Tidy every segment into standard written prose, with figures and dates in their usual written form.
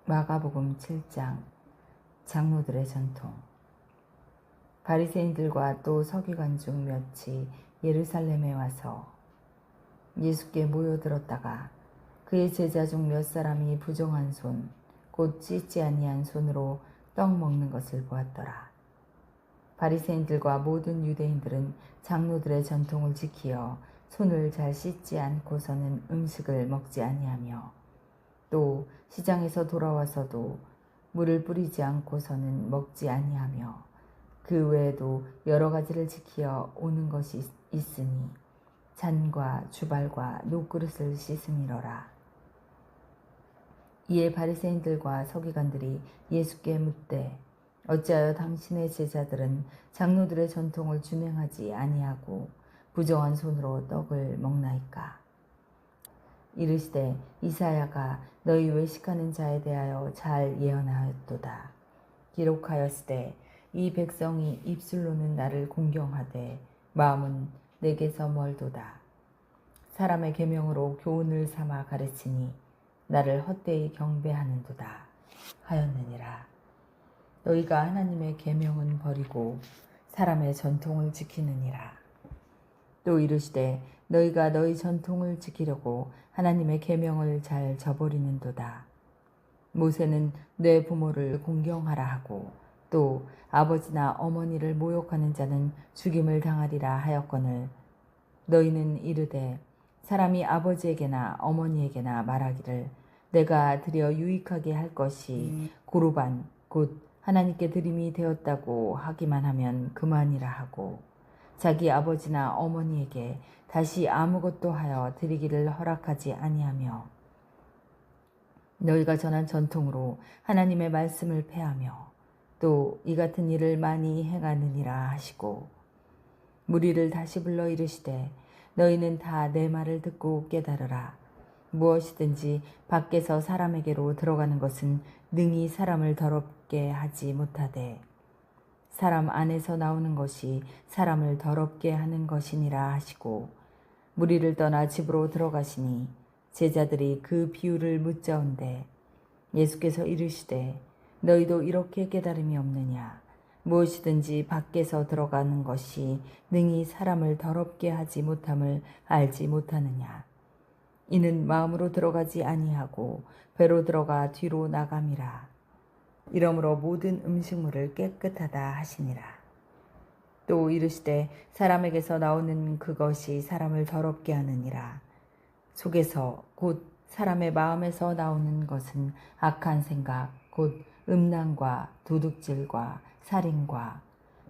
마가복음 7장 장로들의 전통. 바리새인들과 또 서기관 중 몇이 예루살렘에 와서 예수께 모여들었다가 그의 제자 중 몇 사람이 부정한 손, 곧 씻지 아니한 손으로 떡 먹는 것을 보았더라. 바리새인들과 모든 유대인들은 장로들의 전통을 지키어 손을 잘 씻지 않고서는 음식을 먹지 아니하며 또 시장에서 돌아와서도 물을 뿌리지 않고서는 먹지 아니하며 그 외에도 여러 가지를 지키어 오는 것이 있으니 잔과 주발과 녹그릇을 씻음이러라. 이에 바리새인들과 서기관들이 예수께 묻되 어찌하여 당신의 제자들은 장로들의 전통을 준행하지 아니하고 부정한 손으로 떡을 먹나이까? 이르시되 이사야가 너희 외식하는 자에 대하여 잘 예언하였도다. 기록하였으되 이 백성이 입술로는 나를 공경하되 마음은 내게서 멀도다. 사람의 계명으로 교훈을 삼아 가르치니 나를 헛되이 경배하는도다 하였느니라. 너희가 하나님의 계명은 버리고 사람의 전통을 지키느니라. 또 이르시되 너희가 너희 전통을 지키려고 하나님의 계명을 잘 저버리는도다. 모세는 내 부모를 공경하라 하고 또 아버지나 어머니를 모욕하는 자는 죽임을 당하리라 하였거늘 너희는 이르되 사람이 아버지에게나 어머니에게나 말하기를 내가 드려 유익하게 할 것이 고르반 곧 하나님께 드림이 되었다고 하기만 하면 그만이라 하고 자기 아버지나 어머니에게 다시 아무것도 하여 드리기를 허락하지 아니하며 너희가 전한 전통으로 하나님의 말씀을 폐하며 또 이 같은 일을 많이 행하느니라 하시고 무리를 다시 불러 이르시되 너희는 다 내 말을 듣고 깨달으라. 무엇이든지 밖에서 사람에게로 들어가는 것은 능히 사람을 더럽게 하지 못하되 사람 안에서 나오는 것이 사람을 더럽게 하는 것이니라 하시고 무리를 떠나 집으로 들어가시니 제자들이 그 비유를 묻자온데 예수께서 이르시되 너희도 이렇게 깨달음이 없느냐? 무엇이든지 밖에서 들어가는 것이 능히 사람을 더럽게 하지 못함을 알지 못하느냐? 이는 마음으로 들어가지 아니하고 배로 들어가 뒤로 나감이라. 이러므로 모든 음식물을 깨끗하다 하시니라. 또 이르시되 사람에게서 나오는 그것이 사람을 더럽게 하느니라. 속에서 곧 사람의 마음에서 나오는 것은 악한 생각 곧 음란과 도둑질과 살인과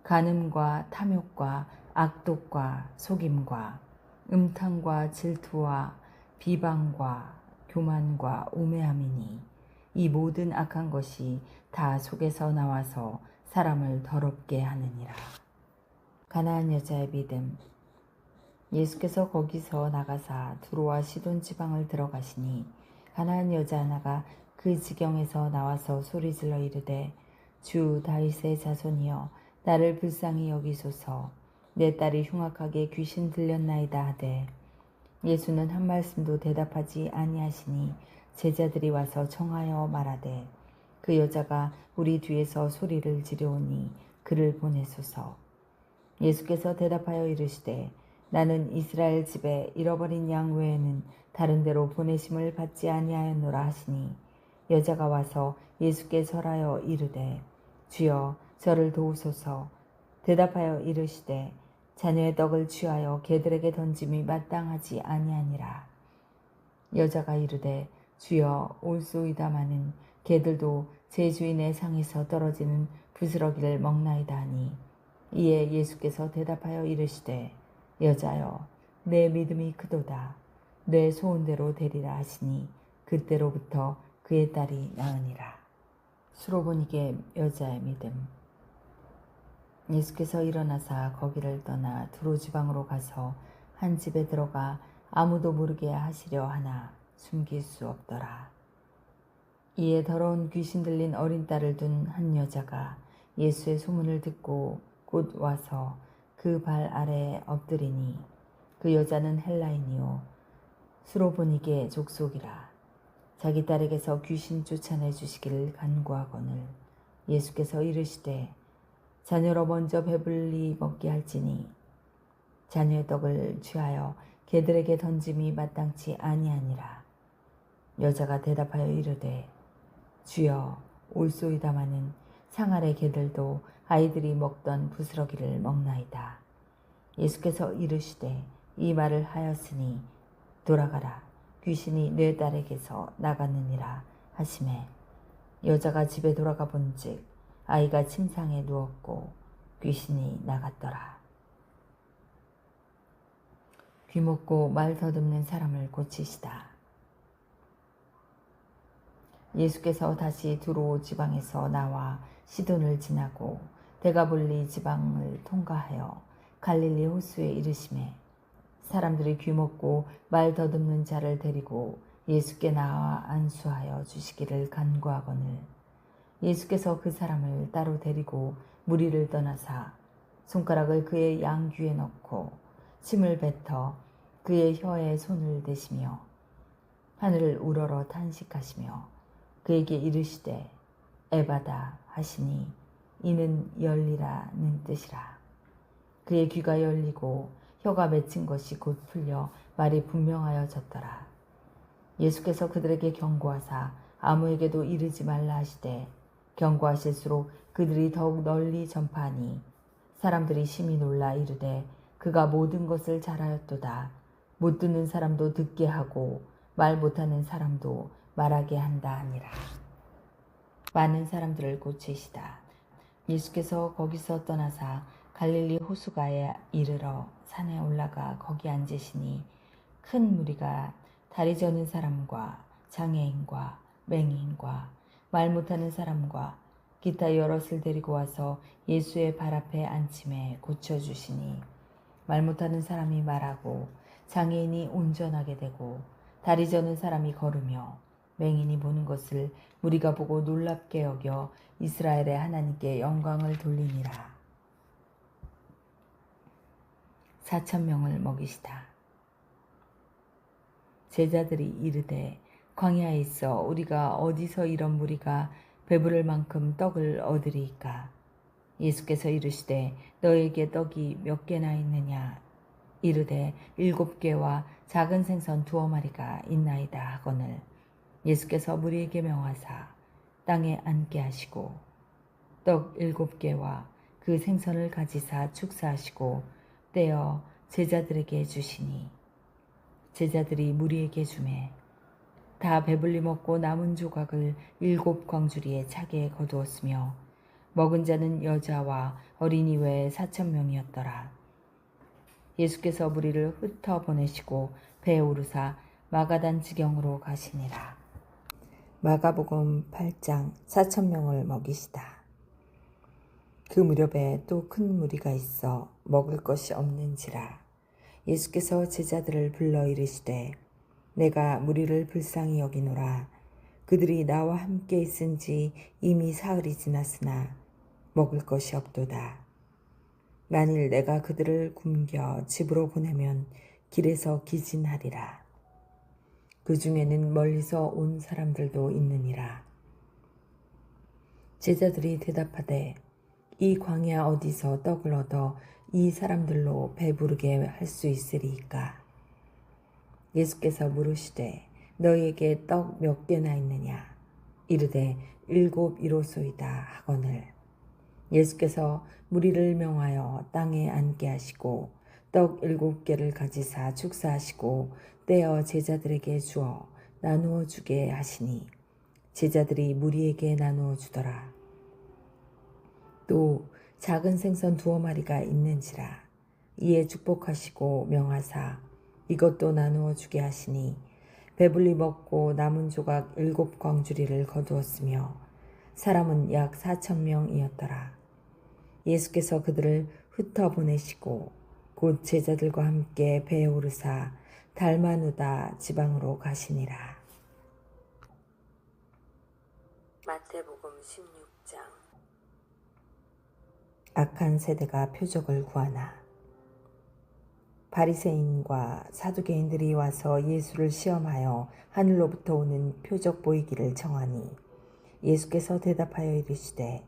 간음과 탐욕과 악독과 속임과 음탕과 질투와 비방과 교만과 우매함이니 이 모든 악한 것이 다 속에서 나와서 사람을 더럽게 하느니라. 가나안 여자의 믿음. 예수께서 거기서 나가사 두로와 시돈 지방을 들어가시니 가나안 여자 하나가 그 지경에서 나와서 소리질러 이르되 주 다윗의 자손이여 나를 불쌍히 여기소서. 내 딸이 흉악하게 귀신 들렸나이다 하되 예수는 한 말씀도 대답하지 아니하시니 제자들이 와서 청하여 말하되 그 여자가 우리 뒤에서 소리를 지르오니 그를 보내소서. 예수께서 대답하여 이르시되 나는 이스라엘 집에 잃어버린 양 외에는 다른 데로 보내심을 받지 아니하였노라 하시니 여자가 와서 예수께 절하여 이르되 주여 저를 도우소서. 대답하여 이르시되 자녀의 떡을 취하여 개들에게 던짐이 마땅하지 아니하니라. 여자가 이르되 주여 올소이다마는 개들도 제 주인의 상에서 떨어지는 부스러기를 먹나이다 하니 이에 예수께서 대답하여 이르시되 여자여 내 믿음이 크도다. 내 소원대로 되리라 하시니 그때로부터 그의 딸이 나으니라. 수로보니게 여자의 믿음. 예수께서 일어나사 거기를 떠나 두로 지방으로 가서 한 집에 들어가 아무도 모르게 하시려 하나 숨길 수 없더라. 이에 더러운 귀신 들린 어린 딸을 둔 한 여자가 예수의 소문을 듣고 곧 와서 그 발 아래에 엎드리니 그 여자는 헬라인이요 수로보니게 족속이라. 자기 딸에게서 귀신 쫓아내 주시기를 간구하거늘 예수께서 이르시되 자녀로 먼저 배불리 먹게 할지니 자녀의 떡을 취하여 개들에게 던짐이 마땅치 아니하니라. 여자가 대답하여 이르되 주여 올소이다마는 상아래 개들도 아이들이 먹던 부스러기를 먹나이다. 예수께서 이르시되 이 말을 하였으니 돌아가라 귀신이 내 딸에게서 나갔느니라 하시매 여자가 집에 돌아가 본즉 아이가 침상에 누웠고 귀신이 나갔더라. 귀먹고 말 더듬는 사람을 고치시다. 예수께서 다시 두로 지방에서 나와 시돈을 지나고 데가볼리 지방을 통과하여 갈릴리 호수에 이르시매 사람들이 귀먹고 말 더듬는 자를 데리고 예수께 나와 안수하여 주시기를 간구하거늘 예수께서 그 사람을 따로 데리고 무리를 떠나사 손가락을 그의 양귀에 넣고 침을 뱉어 그의 혀에 손을 대시며 하늘을 우러러 탄식하시며 그에게 이르시되 에바다 하시니 이는 열리라는 뜻이라. 그의 귀가 열리고 혀가 맺힌 것이 곧 풀려 말이 분명하여졌더라. 예수께서 그들에게 경고하사 아무에게도 이르지 말라 하시되 경고하실수록 그들이 더욱 널리 전파하니 사람들이 심히 놀라 이르되 그가 모든 것을 잘하였도다. 못 듣는 사람도 듣게 하고 말 못하는 사람도 말하게 한다 하니라. 많은 사람들을 고치시다. 예수께서 거기서 떠나사 갈릴리 호수가에 이르러 산에 올라가 거기 앉으시니 큰 무리가 다리 저는 사람과 장애인과 맹인과 말 못하는 사람과 기타 여럿을 데리고 와서 예수의 발 앞에 앉힘에 고쳐주시니 말 못하는 사람이 말하고 장애인이 온전하게 되고 다리 저는 사람이 걸으며 맹인이 보는 것을 무리가 보고 놀랍게 여겨 이스라엘의 하나님께 영광을 돌리니라. 4,000명을 먹이시다. 제자들이 이르되 광야에 있어 우리가 어디서 이런 무리가 배부를 만큼 떡을 얻으리이까. 예수께서 이르시되 너에게 떡이 몇 개나 있느냐. 이르되 7개와 작은 생선 2마리가 있나이다 하거늘 예수께서 무리에게 명하사 땅에 앉게 하시고 떡 7개와 그 생선을 가지사 축사하시고 떼어 제자들에게 주시니 제자들이 무리에게 주매 다 배불리 먹고 남은 조각을 7 광주리에 차게 거두었으며 먹은 자는 여자와 어린이 외에 4,000명이었더라. 예수께서 무리를 흩어 보내시고 배에 오르사 마가단 지경으로 가시니라. 마가복음 8장 4,000명을 먹이시다. 그 무렵에 또 큰 무리가 있어 먹을 것이 없는지라. 예수께서 제자들을 불러 이르시되 내가 무리를 불쌍히 여기노라. 그들이 나와 함께 있은지 이미 사흘이 지났으나 먹을 것이 없도다. 만일 내가 그들을 굶겨 집으로 보내면 길에서 기진하리라. 그 중에는 멀리서 온 사람들도 있느니라. 제자들이 대답하되 이 광야 어디서 떡을 얻어 이 사람들로 배부르게 할 수 있으리이까. 예수께서 물으시되 너희에게 떡 몇 개나 있느냐. 이르되 7 이로소이다 하거늘 예수께서 무리를 명하여 땅에 앉게 하시고 떡 7개를 가지사 축사하시고 떼어 제자들에게 주어 나누어 주게 하시니 제자들이 무리에게 나누어 주더라. 또 작은 생선 2마리가 있는지라. 이에 축복하시고 명하사 이것도 나누어 주게 하시니 배불리 먹고 남은 조각 7 광주리를 거두었으며 사람은 약 4,000명이었더라. 예수께서 그들을 흩어 보내시고 곧 제자들과 함께 배에 오르사 달마누다 지방으로 가시니라. 마태복음 16장. 악한 세대가 표적을 구하나. 바리새인과 사두개인들이 와서 예수를 시험하여 하늘로부터 오는 표적 보이기를 청하니 예수께서 대답하여 이르시되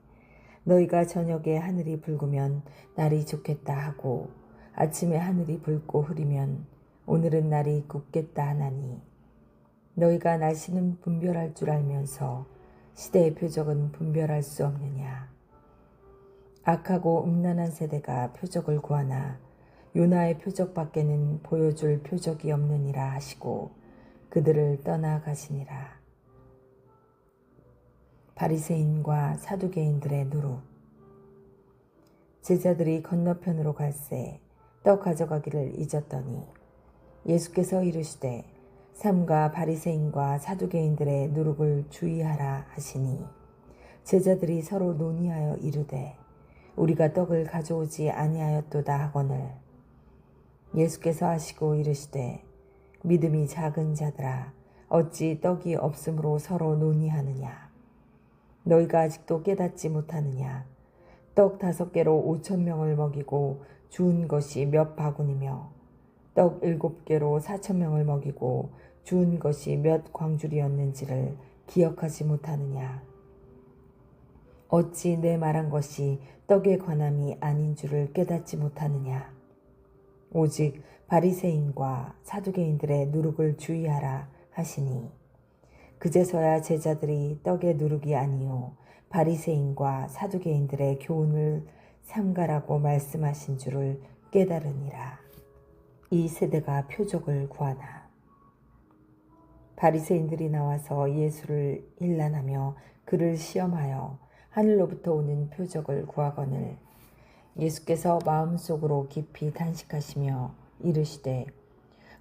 너희가 저녁에 하늘이 붉으면 날이 좋겠다 하고 아침에 하늘이 붉고 흐리면 오늘은 날이 굽겠다 하나니 너희가 날씨는 분별할 줄 알면서 시대의 표적은 분별할 수 없느냐. 악하고 음란한 세대가 표적을 구하나 요나의 표적 밖에는 보여줄 표적이 없느니라 하시고 그들을 떠나가시니라. 바리새인과 사두개인들의 누룩. 제자들이 건너편으로 갈새 떡 가져가기를 잊었더니 예수께서 이르시되 삼가 바리새인과 사두개인들의 누룩을 주의하라 하시니 제자들이 서로 논의하여 이르되 우리가 떡을 가져오지 아니하였도다 하거늘 예수께서 하시고 이르시되 믿음이 작은 자들아 어찌 떡이 없으므로 서로 논의하느냐. 너희가 아직도 깨닫지 못하느냐. 떡 5개로 5,000명을 먹이고 주운 것이 몇 바구니며 떡 7개로 4,000명을 먹이고 주운 것이 몇 광줄이었는지를 기억하지 못하느냐. 어찌 내 말한 것이 떡의 관함이 아닌 줄을 깨닫지 못하느냐. 오직 바리새인과 사두개인들의 누룩을 주의하라 하시니 그제서야 제자들이 떡의 누룩이 아니요 바리새인과 사두개인들의 교훈을 삼가라고 말씀하신 줄을 깨달으니라. 이 세대가 표적을 구하나. 바리새인들이 나와서 예수를 일난하며 그를 시험하여 하늘로부터 오는 표적을 구하거늘 예수께서 마음속으로 깊이 단식하시며 이르시되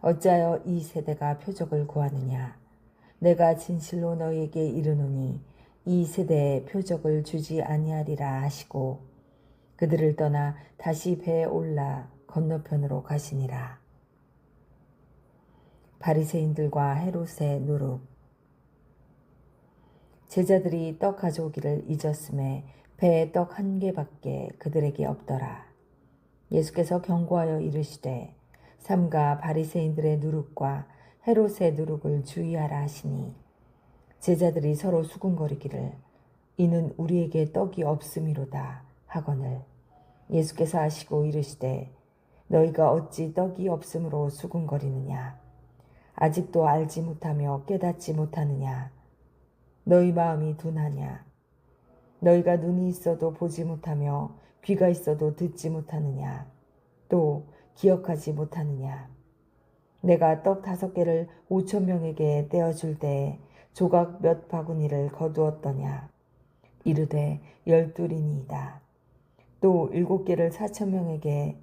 어찌하여 이 세대가 표적을 구하느냐. 내가 진실로 너희에게 이르노니 이 세대에 표적을 주지 아니하리라 하시고 그들을 떠나 다시 배에 올라 건너편으로 가시니라. 바리새인들과 헤롯의 누룩. 제자들이 떡 가져오기를 잊었음에 배에 떡 1개밖에 그들에게 없더라. 예수께서 경고하여 이르시되 삼가 바리새인들의 누룩과 헤롯의 누룩을 주의하라 하시니 제자들이 서로 수군거리기를 이는 우리에게 떡이 없음이로다 하거늘 예수께서 하시고 이르시되 너희가 어찌 떡이 없음으로 수군거리느냐. 아직도 알지 못하며 깨닫지 못하느냐. 너희 마음이 둔하냐. 너희가 눈이 있어도 보지 못하며 귀가 있어도 듣지 못하느냐. 또 기억하지 못하느냐. 내가 떡 5개를 5,000명에게 떼어줄 때에 조각 몇 바구니를 거두었더냐. 이르되 12이니이다. 또 7개를 4,000명에게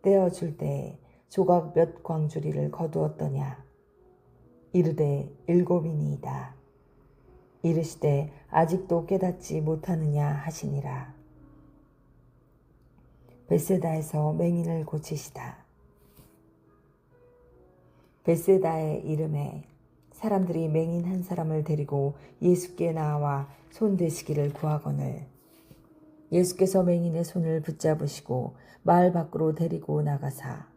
떼어줄 때에 조각 몇 광주리를 거두었더냐. 이르되 7이니이다. 이르시되 아직도 깨닫지 못하느냐 하시니라. 벳세다에서 맹인을 고치시다. 벳세다의 이름에 사람들이 맹인 한 사람을 데리고 예수께 나와 손 대시기를 구하거늘 예수께서 맹인의 손을 붙잡으시고 마을 밖으로 데리고 나가사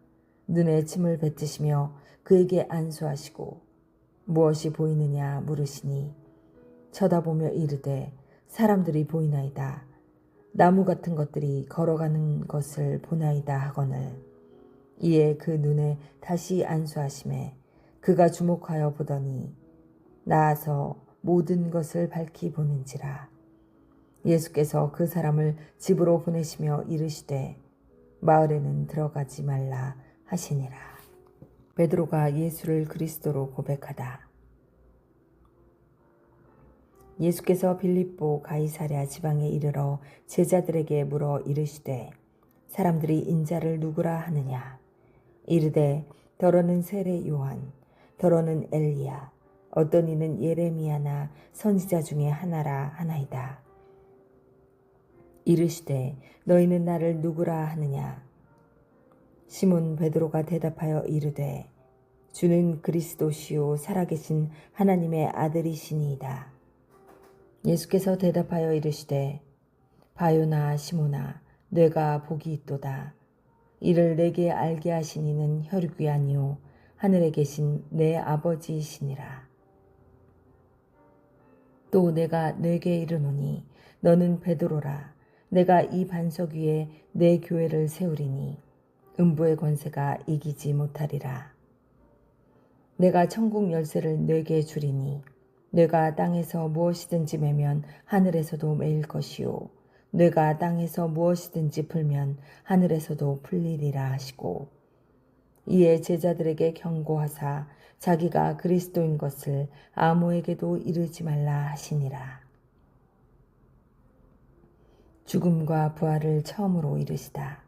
눈에 침을 뱉으시며 그에게 안수하시고 무엇이 보이느냐 물으시니 쳐다보며 이르되 사람들이 보이나이다. 나무 같은 것들이 걸어가는 것을 보나이다 하거늘 이에 그 눈에 다시 안수하심에 그가 주목하여 보더니 나아서 모든 것을 밝히 보는지라. 예수께서 그 사람을 집으로 보내시며 이르시되 마을에는 들어가지 말라 하시니라. 베드로가 예수를 그리스도로 고백하다. 예수께서 빌립보 가이사랴 지방에 이르러 제자들에게 물어 이르시되 사람들이 인자를 누구라 하느냐. 이르되 더러는 세례 요한, 더러는 엘리야, 어떤 이는 예레미야나 선지자 중에 하나라 하나이다. 이르시되 너희는 나를 누구라 하느냐. 시몬 베드로가 대답하여 이르되 주는 그리스도시요 살아계신 하나님의 아들이시니이다. 예수께서 대답하여 이르시되 바요나 시몬아 내가 복이 있도다. 이를 내게 알게 하신 이는 혈육이 아니요 하늘에 계신 내 아버지이시니라. 또 내가 네게 이르노니 너는 베드로라. 내가 이 반석 위에 내 교회를 세우리니 음부의 권세가 이기지 못하리라. 내가 천국 열쇠를 네게 주리니 네가 땅에서 무엇이든지 매면 하늘에서도 매일 것이요 네가 땅에서 무엇이든지 풀면 하늘에서도 풀리리라 하시고, 이에 제자들에게 경고하사 자기가 그리스도인 것을 아무에게도 이르지 말라 하시니라. 죽음과 부활을 처음으로 이르시다.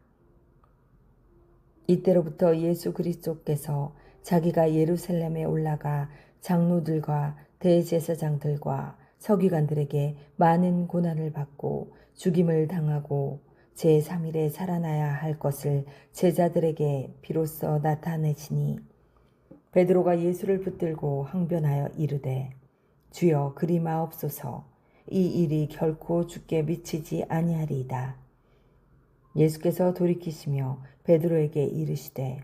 이때로부터 예수 그리스도께서 자기가 예루살렘에 올라가 장로들과 대제사장들과 서기관들에게 많은 고난을 받고 죽임을 당하고 제3일에 살아나야 할 것을 제자들에게 비로소 나타내시니, 베드로가 예수를 붙들고 항변하여 이르되 주여 그리 마옵소서. 이 일이 결코 주께 미치지 아니하리이다. 예수께서 돌이키시며 베드로에게 이르시되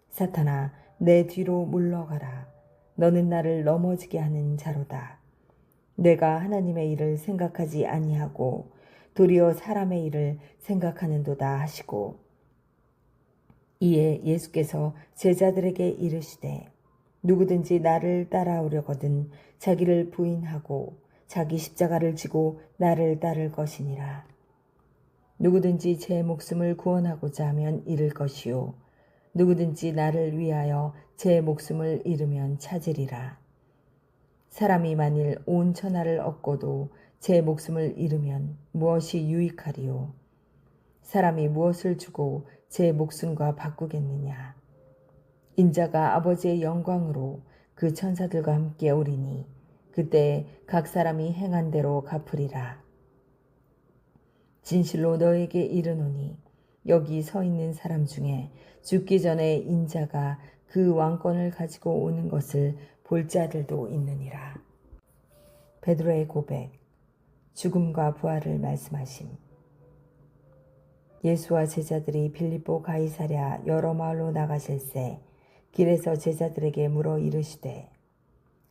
사탄아 내 뒤로 물러가라. 너는 나를 넘어지게 하는 자로다. 내가 하나님의 일을 생각하지 아니하고 도리어 사람의 일을 생각하는도다 하시고, 이에 예수께서 제자들에게 이르시되 누구든지 나를 따라오려거든 자기를 부인하고 자기 십자가를 지고 나를 따를 것이니라. 누구든지 제 목숨을 구원하고자 하면 잃을 것이요 누구든지 나를 위하여 제 목숨을 잃으면 찾으리라. 사람이 만일 온 천하를 얻고도 제 목숨을 잃으면 무엇이 유익하리요? 사람이 무엇을 주고 제 목숨과 바꾸겠느냐? 인자가 아버지의 영광으로 그 천사들과 함께 오리니 그때 각 사람이 행한 대로 갚으리라. 진실로 너에게 이르노니 여기 서 있는 사람 중에 죽기 전에 인자가 그 왕권을 가지고 오는 것을 볼 자들도 있느니라. 베드로의 고백, 죽음과 부활을 말씀하심. 예수와 제자들이 빌립보 가이사랴 여러 마을로 나가실새 길에서 제자들에게 물어 이르시되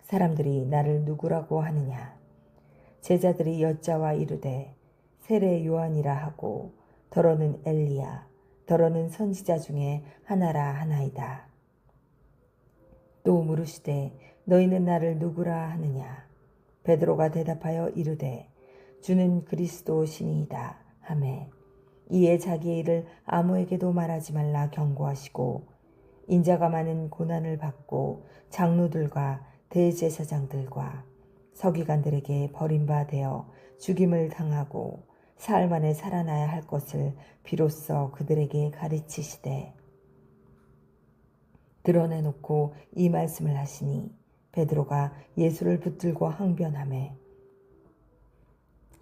사람들이 나를 누구라고 하느냐? 제자들이 여짜와 이르되 세례 요한이라 하고 더러는 엘리야, 더러는 선지자 중에 하나라 하나이다. 또 물으시되 너희는 나를 누구라 하느냐? 베드로가 대답하여 이르되 주는 그리스도 신이이다 하매, 이에 자기의 일을 아무에게도 말하지 말라 경고하시고, 인자가 많은 고난을 받고 장로들과 대제사장들과 서기관들에게 버림받아 죽임을 당하고 사흘 만에 살아나야 할 것을 비로소 그들에게 가르치시되 드러내놓고 이 말씀을 하시니, 베드로가 예수를 붙들고 항변하매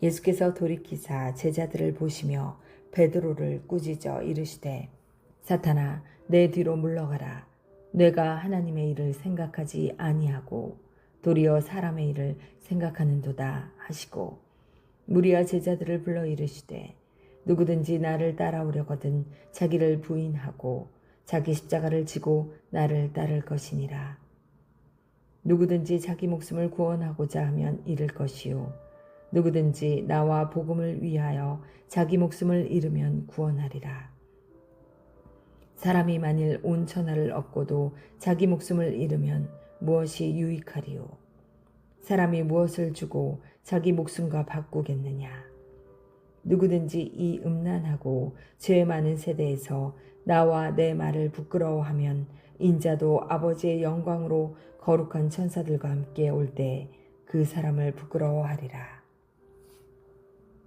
예수께서 돌이키사 제자들을 보시며 베드로를 꾸짖어 이르시되 사탄아 내 뒤로 물러가라. 내가 하나님의 일을 생각하지 아니하고 도리어 사람의 일을 생각하는도다 하시고, 무리와 제자들을 불러 이르시되 누구든지 나를 따라오려거든 자기를 부인하고 자기 십자가를 지고 나를 따를 것이니라. 누구든지 자기 목숨을 구원하고자 하면 잃을 것이요 누구든지 나와 복음을 위하여 자기 목숨을 잃으면 구원하리라. 사람이 만일 온 천하를 얻고도 자기 목숨을 잃으면 무엇이 유익하리요? 사람이 무엇을 주고 자기 목숨과 바꾸겠느냐? 누구든지 이 음란하고 죄 많은 세대에서 나와 내 말을 부끄러워하면 인자도 아버지의 영광으로 거룩한 천사들과 함께 올 때 그 사람을 부끄러워하리라.